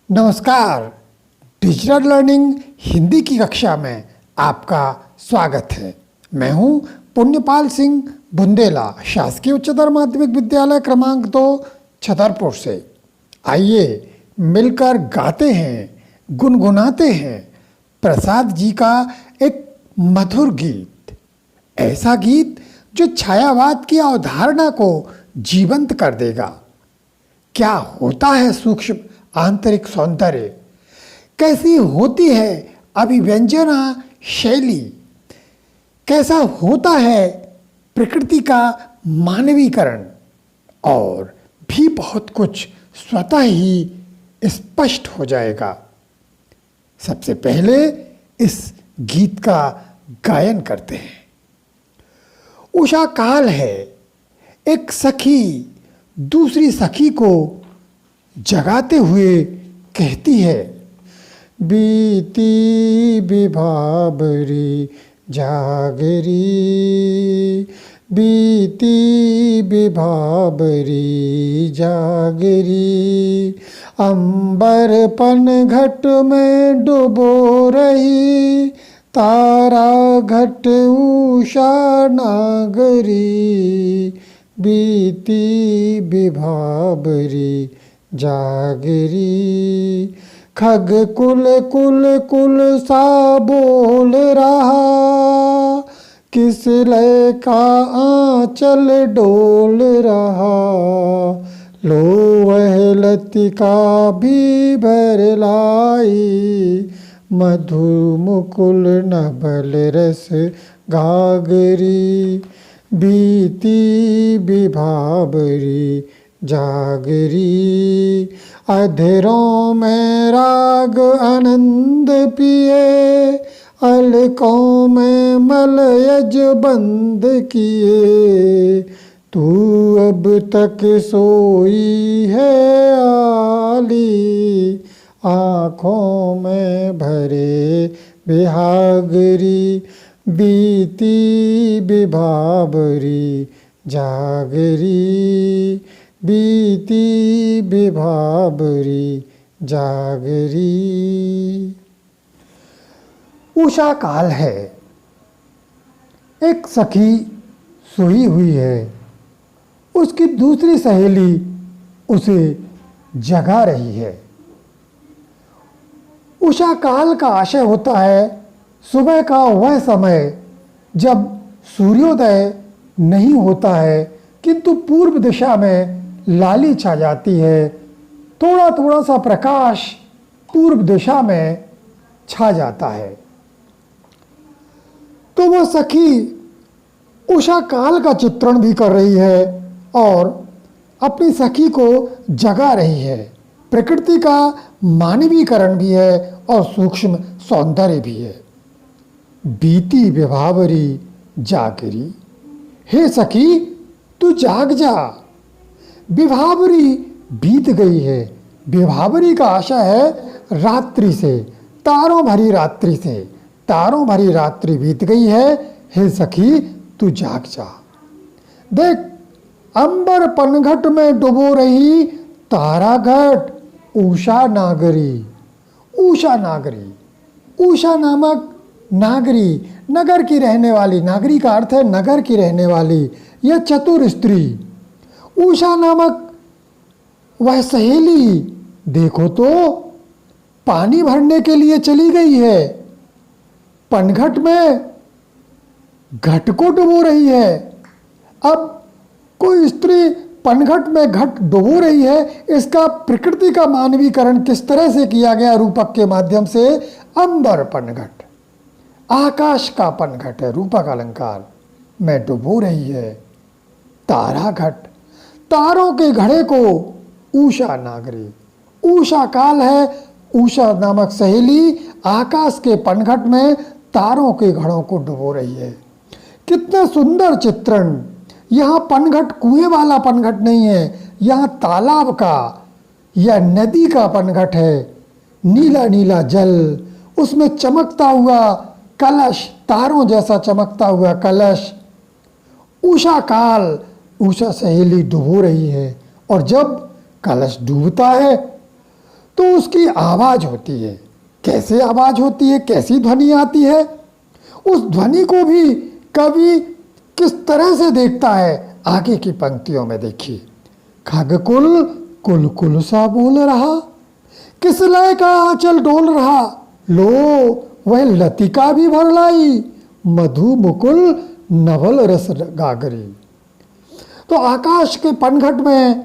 नमस्कार। Digital learning Hindi की कक्षा में आपका स्वागत है। मैं हूं पुण्यपाल सिंह बुंदेला, शासकीय उच्चतर माध्यमिक विद्यालय क्रमांक 2 छतरपुर से। आइए मिलकर गाते हैं, गुनगुनाते हैं प्रसाद जी का एक मधुर गीत। ऐसा गीत जो छायावाद की अवधारणा को जीवंत कर देगा। क्या होता है सूक्ष्म आंतरिक सौंदर्य, कैसी होती है अभिव्यंजना शैली, कैसा होता है प्रकृति का मानवीकरण, और भी बहुत कुछ स्वतः ही स्पष्ट हो जाएगा। सबसे पहले इस गीत का गायन करते हैं। उषा काल है, एक सखी दूसरी सखी को जगाते हुए कहती है, बीती विभावरी जागरी, बीती विभावरी जागरी, अंबर पनघट में डुबो रही, तारा घट उषा नागरी, बीती विभावरी जागरी, खग कुल कुल कुल सा बोल रहा, किस लय का आंचल डोल रहा, लो वह लतिका भी भर लाई, मधु मुकुल नभल रस गागरी, बीती विभावरी जागरी, अधरों में राग आनंद पिए, अलकों में मलयज बंद किए, तू अब तक सोई है आली, आँखों में भरे बिहागरी, बीती विभावरी जागरी, बीती विभावरी जागरी। उषा काल है, एक सखी सोई हुई है, उसकी दूसरी सहेली उसे जगा रही है। उषा काल का आशय होता है सुबह का वह समय जब सूर्योदय नहीं होता है, किंतु पूर्व दिशा में लाली छा जाती है, थोड़ा थोड़ा सा प्रकाश पूर्व दिशा में छा जाता है। तो वो सखी उषा काल का चित्रण भी कर रही है और अपनी सखी को जगा रही है। प्रकृति का मानवीकरण भी है और सूक्ष्म सौंदर्य भी है। बीती विभावरी जागरी, हे सखी तू जाग जा, विभावरी बीत गई है। विभावरी का आशा है रात्रि से, तारों भरी रात्रि से, तारों भरी रात्रि बीत गई है। हे सखी तू जाग जा। देख, अंबर पनघट में डुबो रही, तारा घट उषा नागरी, उषा नागरी, उषा नामक नागरी, नगर की रहने वाली, नागरी का अर्थ है नगर की रहने वाली, यह चतुर स्त्री। उषा नामक वह सहेली देखो तो पानी भरने के लिए चली गई है, पनघट में घट को डुबो रही है। अब कोई स्त्री पनघट में घट डुबो रही है, इसका प्रकृति का मानवीकरण किस तरह से किया गया रूपक के माध्यम से। अंबर पनघट, आकाश का पनघट है, रूपक अलंकार में डुबो रही है। तारा घट, तारों के घड़े को उषा नागरी, उषा काल है, उषा नामक सहेली आकाश के पनघट में तारों के घड़ों को डुबो रही है। कितना सुंदर चित्रण। यहाँ पनघट कुएं वाला पनघट नहीं है, यहाँ तालाब का या नदी का पनघट है। नीला नीला जल, उसमें चमकता हुआ कलश, तारों जैसा चमकता हुआ कलश। उषा काल, उषा सहेली डुबो रही है और जब कलश डूबता है तो उसकी आवाज़ होती है। कैसे आवाज़ होती है, कैसी ध्वनि आती है, उस ध्वनि को भी कवि किस तरह से देखता है, आगे की पंक्तियों में देखिए। खगकुल कुल कुल सा बोल रहा, किस लय का आंचल डोल रहा, लो वह लतिका भी भर लाई, मधु मुकुल नवल रस गागरी। तो आकाश के पनघट में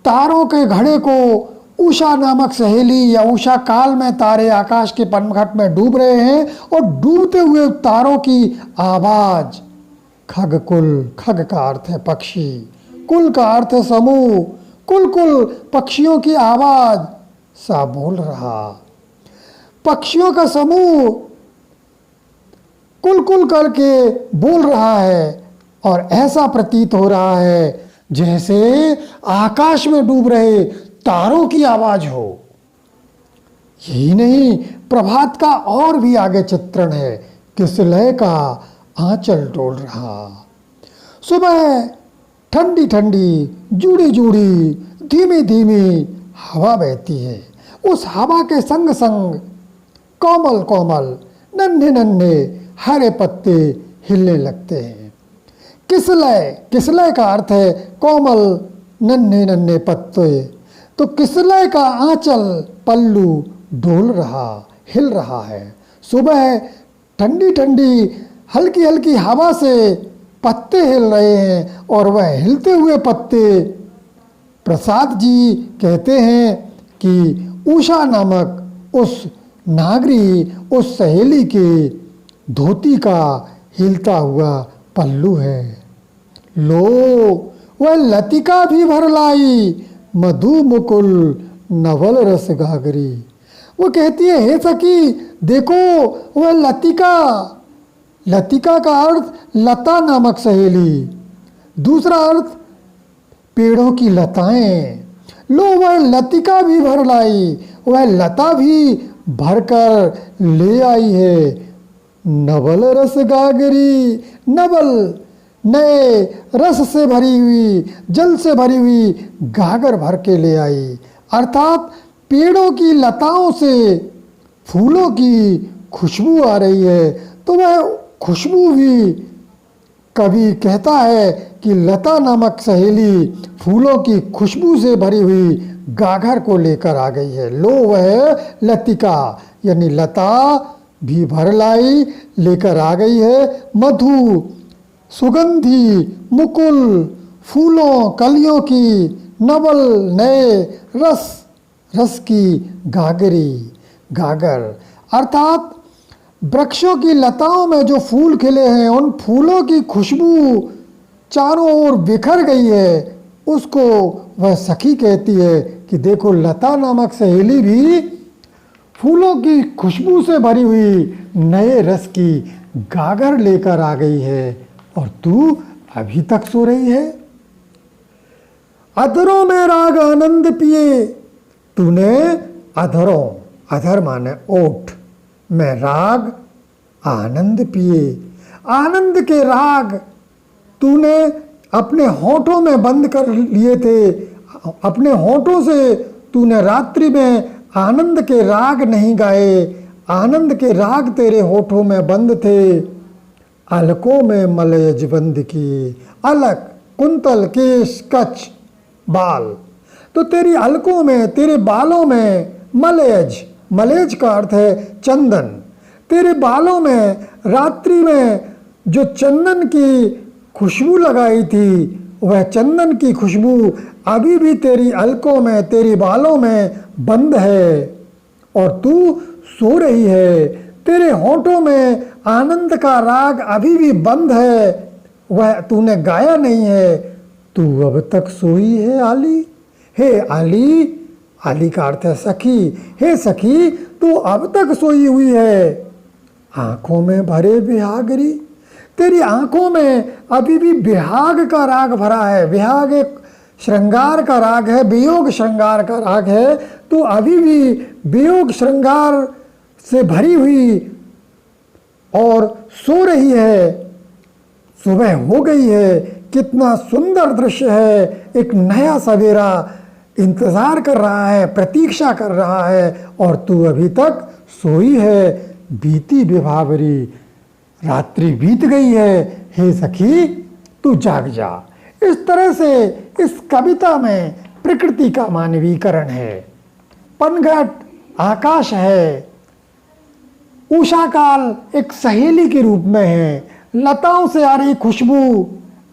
तारों के घड़े को उषा नामक सहेली या उषा काल में तारे आकाश के पनघट में डूब रहे हैं, और डूबते हुए तारों की आवाज। खगकुल, खग का अर्थ है पक्षी, कुल का अर्थ है समूह, कुल कुल पक्षियों की आवाज सा बोल रहा। पक्षियों का समूह कुल कुल करके बोल रहा है, और ऐसा प्रतीत हो रहा है जैसे आकाश में डूब रहे तारों की आवाज हो। यही नहीं, प्रभात का और भी आगे चित्रण है। किस लय का आंचल डोल रहा, सुबह ठंडी ठंडी जूड़ी जूड़ी धीमी धीमी हवा बहती है। उस हवा के संग संग कोमल कोमल नन्हे नन्हे हरे पत्ते हिलने लगते हैं। किसलय, किसलय का अर्थ है कोमल नन्हे नन्हे पत्ते। तो किसलय का आंचल पल्लू डोल रहा, हिल रहा है। सुबह ठंडी ठंडी हल्की हल्की हवा से पत्ते हिल रहे हैं, और वह हिलते हुए पत्ते प्रसाद जी कहते हैं कि उषा नामक उस नागरी, उस सहेली के धोती का हिलता हुआ पल्लू है। लो वह लतिका भी भर लाई, मधु मुकुल नवल रस गागरी। वो कहती है, हे सखी देखो वह लतिका, लतिका का अर्थ लता नामक सहेली, दूसरा अर्थ पेड़ों की लताएं। लो वह लतिका भी भर लाई, वह लता भी भरकर ले आई है। नवल रस गागरी, नवल नए रस से भरी हुई, जल से भरी हुई गागर भर के ले आई। अर्थात पेड़ों की लताओं से फूलों की खुशबू आ रही है। तो वह खुशबू भी कवि कहता है कि लता नामक सहेली फूलों की खुशबू से भरी हुई गागर को लेकर आ गई है। लो वह लतिका यानी लता भी भर लाई, लेकर आ गई है। मधु, सुगंधी, मुकुल, फूलों कलियों की, नवल नए रस, रस की गागरी, गागर अर्थात वृक्षों की लताओं में जो फूल खिले हैं, उन फूलों की खुशबू चारों ओर बिखर गई है। उसको वह सखी कहती है कि देखो लता नामक सहेली भी फूलों की खुशबू से भरी हुई नए रस की गागर लेकर आ गई है, और तू अभी तक सो रही है। अधरों में राग आनंद पिए, तूने अधरों, अधर माने ओठ में राग आनंद पिए, आनंद के राग तूने अपने होठों में बंद कर लिए थे। अपने होठों से तूने रात्रि में आनंद के राग नहीं गाए, आनंद के राग तेरे होठों में बंद थे। अलकों में मलयज बंद की, अलक कुंतल केश कच बाल, तो तेरी अलकों में, तेरे बालों में मलयज, मलयज का अर्थ है चंदन, तेरे बालों में रात्रि में जो चंदन की खुशबू लगाई थी, वह चंदन की खुशबू अभी भी तेरी अलकों में, तेरी बालों में बंद है, और तू सो रही है। तेरे होठों में आनंद का राग अभी भी बंद है, वह तूने गाया नहीं है। तू अब तक सोई है आली, हे आली, आली का अर्थ है सखी, हे सखी तू अब तक सोई हुई है। आंखों में भरे बिहागरी, तेरी आंखों में अभी भी बिहाग का राग भरा है। बिहाग एक श्रृंगार का राग है, वियोग श्रृंगार का राग है। तो अभी भी वियोग श्रृंगार से भरी हुई और सो रही है। सुबह हो गई है, कितना सुंदर दृश्य है। एक नया सवेरा, इंतज़ार कर रहा है, प्रतीक्षा कर रहा है और तू अभी तक सोई है। बीती विभावरी, रात्रि बीत गई है, हे सखी तू जाग जा। इस तरह से इस कविता में प्रकृति का मानवीकरण है। पनघट आकाश है, उषा काल एक सहेली के रूप में है। लताओं से आ रही खुशबू,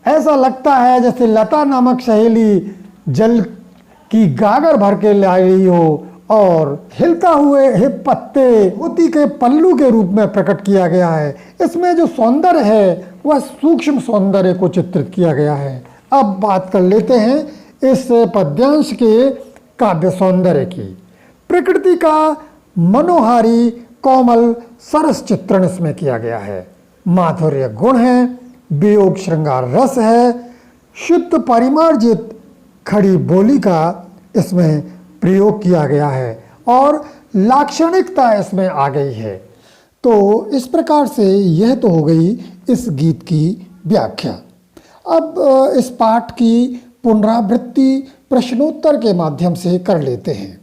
ऐसा लगता है जैसे लता नामक सहेली जल की गागर भर के ला रही हो। और हिलता हुए पत्ते मोती के पल्लू के रूप में प्रकट किया गया है। इसमें जो सौंदर्य है वह सूक्ष्म सौंदर्य को चित्रित किया गया है। अब बात कर लेते हैं इस पद्यांश के काव्य सौंदर्य की। प्रकृति का मनोहारी कोमल सरस चित्रण इसमें किया गया है। माधुर्य गुण है, वियोग श्रृंगार रस है, शुद्ध परिमार्जित खड़ी बोली का इसमें प्रयोग किया गया है और लाक्षणिकता इसमें आ गई है। तो इस प्रकार से यह तो हो गई इस गीत की व्याख्या। अब इस पाठ की पुनरावृत्ति प्रश्नोत्तर के माध्यम से कर लेते हैं।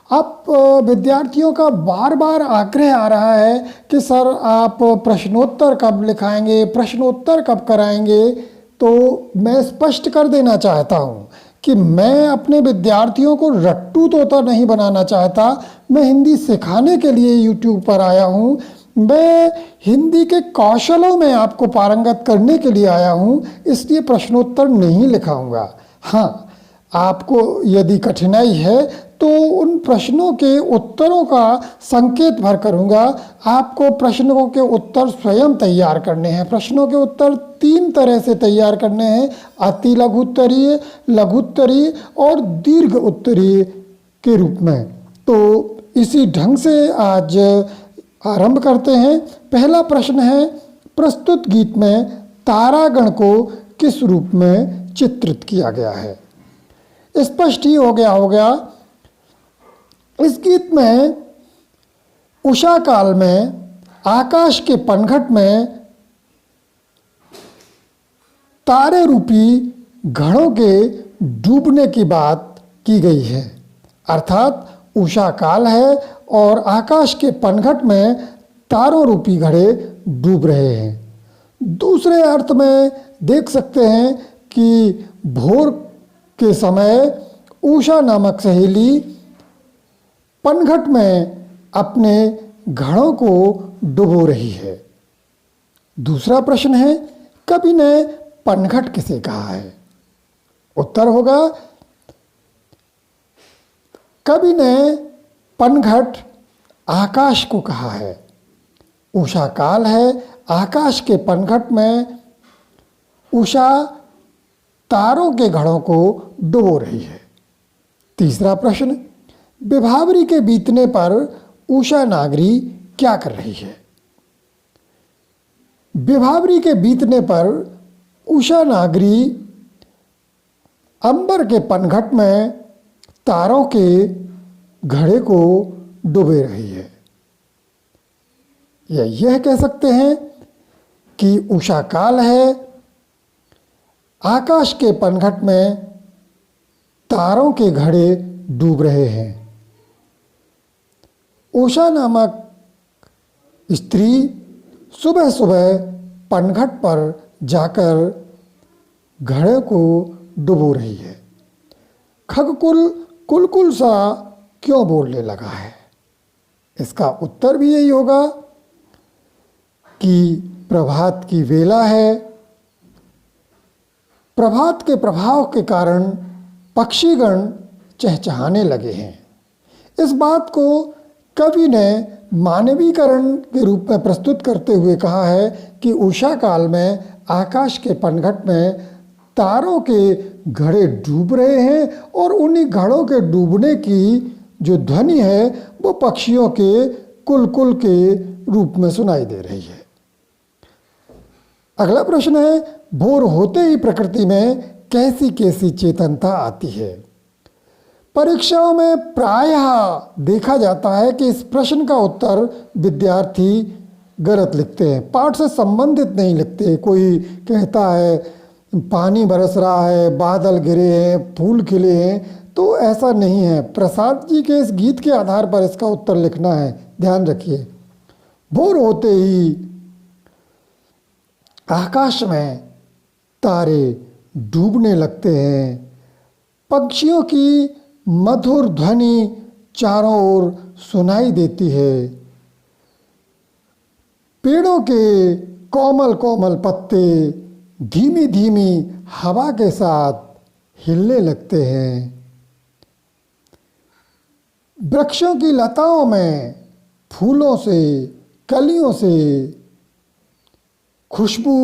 अब विद्यार्थियों का बार बार आग्रह आ रहा है कि सर आप प्रश्नोत्तर कब लिखाएंगे, प्रश्नोत्तर कब कराएंगे। तो मैं स्पष्ट कर देना चाहता हूँ कि मैं अपने विद्यार्थियों को रट्टू तोता नहीं बनाना चाहता। मैं हिंदी सिखाने के लिए YouTube पर आया हूँ। मैं हिंदी के कौशलों में आपको पारंगत करने के लिए आया हूँ, इसलिए प्रश्नोत्तर नहीं लिखाऊंगा। हाँ, आपको यदि कठिनाई है तो उन प्रश्नों के उत्तरों का संकेत भर करूँगा। आपको प्रश्नों के उत्तर स्वयं तैयार करने हैं। प्रश्नों के उत्तर 3 तरह से तैयार करने हैं, अति लघु उत्तरीय, लघु उत्तरीय और दीर्घ उत्तरीय के रूप में। तो इसी ढंग से आज आरंभ करते हैं। पहला प्रश्न है, प्रस्तुत गीत में तारागण को किस रूप में चित्रित किया गया है। स्पष्ट ही हो गया। इस गीत में उषा काल में आकाश के पनघट में तारे रूपी घड़ों के डूबने की बात की गई है। अर्थात उषा काल है और आकाश के पनघट में तारों रूपी घड़े डूब रहे हैं। दूसरे अर्थ में देख सकते हैं कि भोर के समय उषा नामक सहेली पनघट में अपने घड़ों को डुबो रही है। दूसरा प्रश्न है, कवि ने पनघट किसे कहा है। उत्तर होगा, कवि ने पनघट आकाश को कहा है। उषा काल है, आकाश के पनघट में उषा तारों के घड़ों को डुबो रही है। तीसरा प्रश्न, विभावरी के बीतने पर उषा नागरी क्या कर रही है। विभावरी के बीतने पर उषा नागरी अंबर के पनघट में तारों के घड़े को डुबे रही है। या यह कह सकते हैं कि उषा काल है, आकाश के पनघट में तारों के घड़े डूब रहे हैं। उषा नामक स्त्री सुबह सुबह पनघट पर जाकर घड़े को डुबो रही है। खगकुल कुलकुल सा क्यों बोलने लगा है। इसका उत्तर भी यही होगा कि प्रभात की वेला है। प्रभात के प्रभाव के कारण पक्षीगण चहचहाने लगे हैं। इस बात को कवि ने मानवीकरण के रूप में प्रस्तुत करते हुए कहा है कि उषा काल में आकाश के पनघट में तारों के घड़े डूब रहे हैं और उन्हीं घड़ों के डूबने की जो ध्वनि है वो पक्षियों के कुलकुल के रूप में सुनाई दे रही है। अगला प्रश्न है, भोर होते ही प्रकृति में कैसी कैसी चेतनता आती है। परीक्षाओं में प्रायः देखा जाता है कि इस प्रश्न का उत्तर विद्यार्थी गलत लिखते हैं, पाठ से संबंधित नहीं लिखते। कोई कहता है पानी बरस रहा है, बादल गिरे हैं, फूल खिले हैं, तो ऐसा नहीं है। प्रसाद जी के इस गीत के आधार पर इसका उत्तर लिखना है, ध्यान रखिए। भोर होते ही आकाश में तारे डूबने लगते हैं, पक्षियों की मधुर ध्वनि चारों ओर सुनाई देती है, पेड़ों के कोमल कोमल पत्ते धीमी धीमी हवा के साथ हिलने लगते हैं, वृक्षों की लताओं में फूलों से, कलियों से खुशबू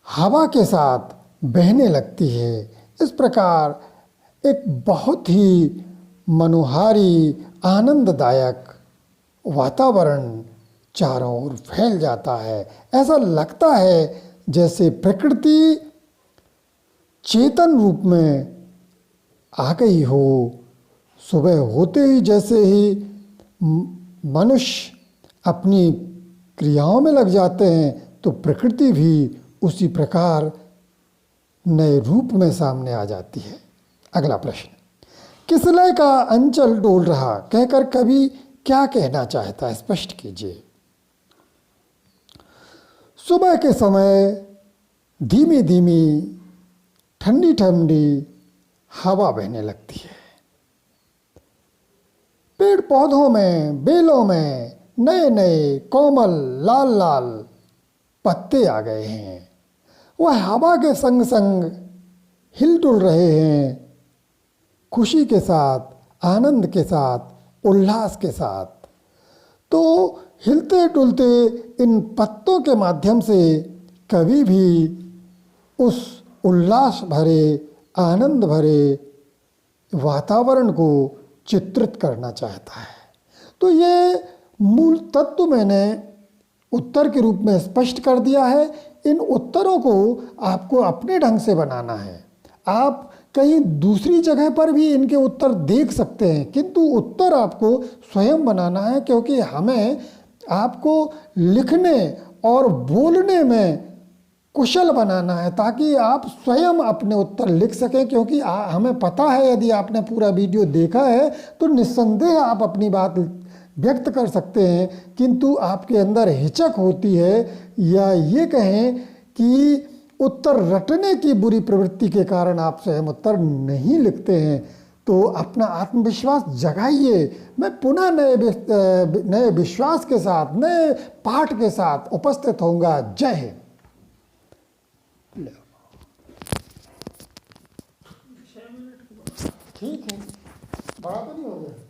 हवा के साथ बहने लगती है। इस प्रकार एक बहुत ही मनोहारी आनंददायक वातावरण चारों ओर फैल जाता है। ऐसा लगता है जैसे प्रकृति चेतन रूप में आ गई हो। सुबह होते ही जैसे ही मनुष्य अपनी क्रियाओं में लग जाते हैं तो प्रकृति भी उसी प्रकार नए रूप में सामने आ जाती है। अगला प्रश्न, किसलय का अंचल डोल रहा कहकर कवि क्या कहना चाहता है, स्पष्ट कीजिए। सुबह के समय धीमी धीमी ठंडी ठंडी हवा बहने लगती है, पेड़ पौधों में, बेलों में नए नए कोमल लाल लाल पत्ते आ गए हैं, वह हवा के संग संग हिलडुल रहे हैं, खुशी के साथ, आनंद के साथ, उल्लास के साथ। तो हिलते डुलते इन पत्तों के माध्यम से कवि भी उस उल्लास भरे, आनंद भरे वातावरण को चित्रित करना चाहता है। तो ये मूल तत्व मैंने उत्तर के रूप में स्पष्ट कर दिया है। इन उत्तरों को आपको अपने ढंग से बनाना है। आप कहीं दूसरी जगह पर भी इनके उत्तर देख सकते हैं, किंतु उत्तर आपको स्वयं बनाना है, क्योंकि हमें आपको लिखने और बोलने में कुशल बनाना है ताकि आप स्वयं अपने उत्तर लिख सकें। क्योंकि हमें पता है यदि आपने पूरा वीडियो देखा है तो निस्संदेह आप अपनी बात व्यक्त कर सकते हैं, किंतु आपके अंदर हिचक होती है या ये कहें कि उत्तर रटने की बुरी प्रवृत्ति के कारण आप स्वयं उत्तर नहीं लिखते हैं। तो अपना आत्मविश्वास जगाइए। मैं पुनः नए विश्वास के साथ, नए पाठ के साथ उपस्थित होऊंगा। जय हिंद। ठीक है, बड़ा तो नहीं हो गया।